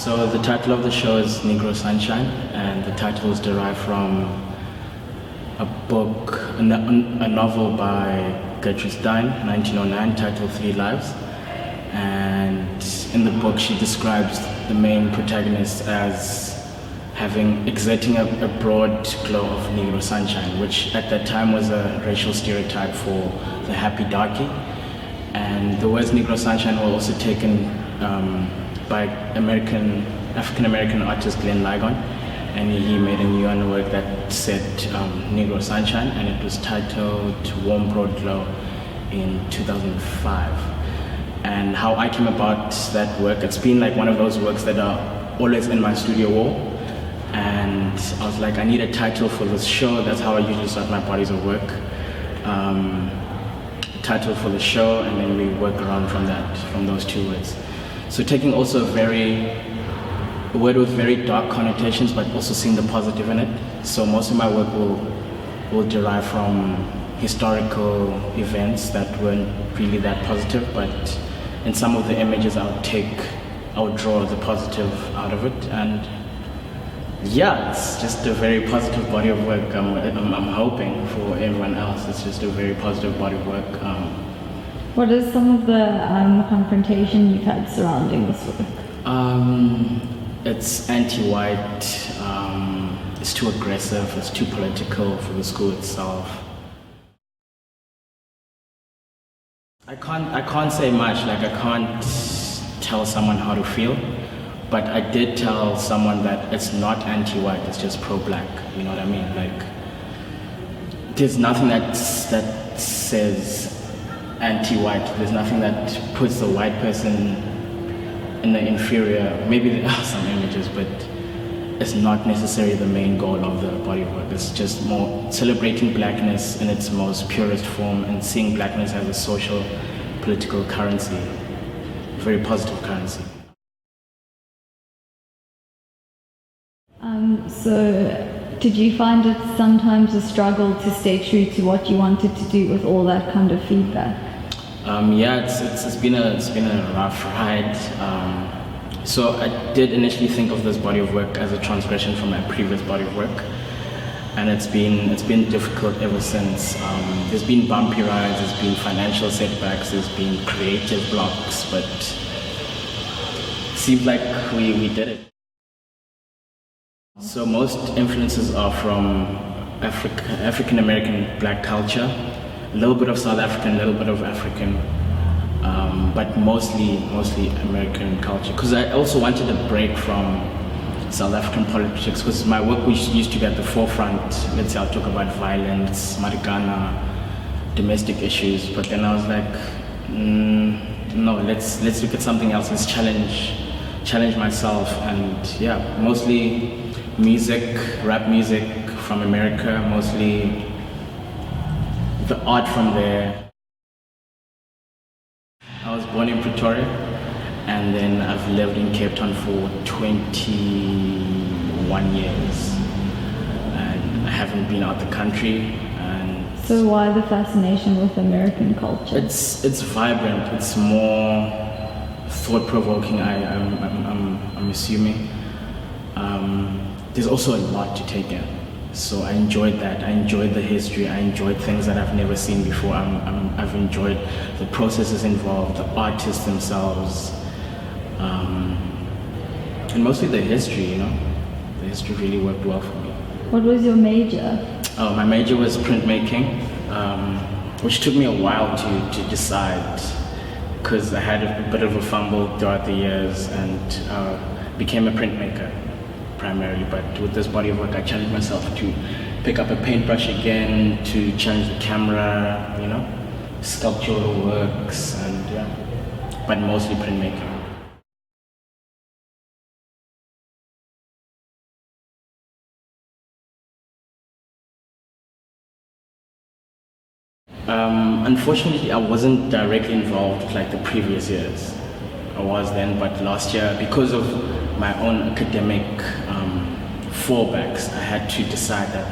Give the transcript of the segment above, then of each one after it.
So the title of the show is Negro Sunshine, and the title is derived from a book, a novel by Gertrude Stein, 1909, titled Three Lives. And in the book, she describes the main protagonist as exerting a broad glow of Negro sunshine, which at that time was a racial stereotype for the happy darkie. And the words Negro sunshine were also taken by African-American artist Glenn Ligon, and he made a new work that said Negro Sunshine, and it was titled Warm Broad Glow in 2005. And how I came about that work, it's been like one of those works that are always in my studio wall, and I was like, I need a title for this show. That's how I usually start my bodies of work. Title for the show, and then we work around from those two words. So taking also a word with very dark connotations, but also seeing the positive in it. So most of my work will derive from historical events that weren't really that positive, but in some of the images I would draw the positive out of it. And yeah, it's just a very positive body of work. I'm hoping for everyone else, it's just a very positive body of work. What is some of the confrontation you've had surrounding this work? It's anti-white, it's too aggressive, it's too political for the school itself. I can't say much, like I can't tell someone how to feel, but I did tell someone that it's not anti-white, it's just pro-black, you know what I mean? Like, there's nothing that says anti-white, there's nothing that puts the white person in the inferior. Maybe there are some images, but it's not necessarily the main goal of the body of work. It's just more celebrating blackness in its most purest form and seeing blackness as a social, political currency, very positive currency. So did you find it sometimes a struggle to stay true to what you wanted to do with all that kind of feedback? Yeah, it's been a rough ride. So I did initially think of this body of work as a transgression from my previous body of work, and it's been difficult ever since. There's been bumpy rides, there's been financial setbacks, there's been creative blocks, but it seems like we did it. So most influences are from African American black culture, a little bit of South African, a little bit of African, but mostly American culture. Because I also wanted a break from South African politics, because my work used to be at the forefront. Let's say I'll talk about violence, Marikana, domestic issues, but then I was like, no, let's look at something else. Let's challenge myself, and yeah, mostly music, rap music from America, mostly the art from there. I was born in Pretoria, and then I've lived in Cape Town for 21 years, and I haven't been out the country. And so why the fascination with American culture? It's vibrant, it's more thought-provoking, I'm assuming. There's also a lot to take in. So I enjoyed that. I enjoyed the history. I enjoyed things that I've never seen before. I've enjoyed the processes involved, the artists themselves, and mostly the history, you know. The history really worked well for me. What was your major? My major was printmaking, which took me a while to decide, because I had a bit of a fumble throughout the years and became a printmaker primarily. But with this body of work, I challenged myself to pick up a paintbrush again, to change the camera, you know, sculptural works, and yeah, but mostly printmaking. Unfortunately, I wasn't directly involved like the previous years. I was then, but last year, because of my own academic fallbacks, I had to decide that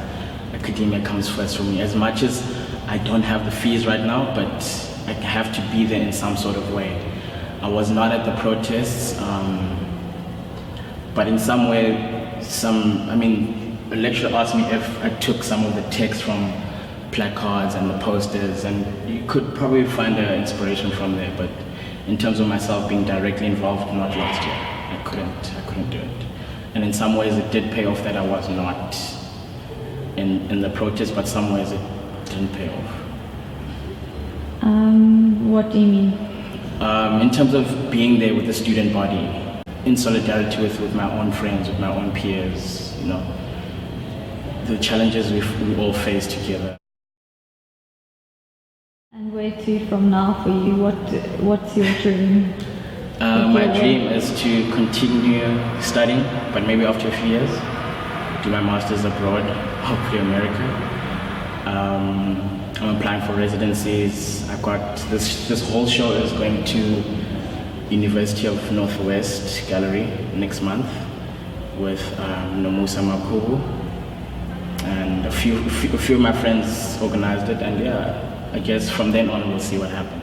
academia comes first for me. As much as I don't have the fees right now, but I have to be there in some sort of way. I was not at the protests. But in some way, a lecturer asked me if I took some of the text from placards and the posters, and you could probably find an inspiration from there. But in terms of myself being directly involved, not last year. I couldn't do it. And in some ways, it did pay off that I was not in the protest, but some ways it didn't pay off. What do you mean? In terms of being there with the student body, in solidarity with my own friends, with my own peers, the challenges we all face together. And where to from now for you? What's your dream? My dream is to continue studying, but maybe after a few years, do my master's abroad, hopefully America. I'm applying for residencies. I've got this whole show is going to University of Northwest Gallery next month with Nomusa Makubu, and a few of my friends organized it, and yeah, I guess from then on we'll see what happens.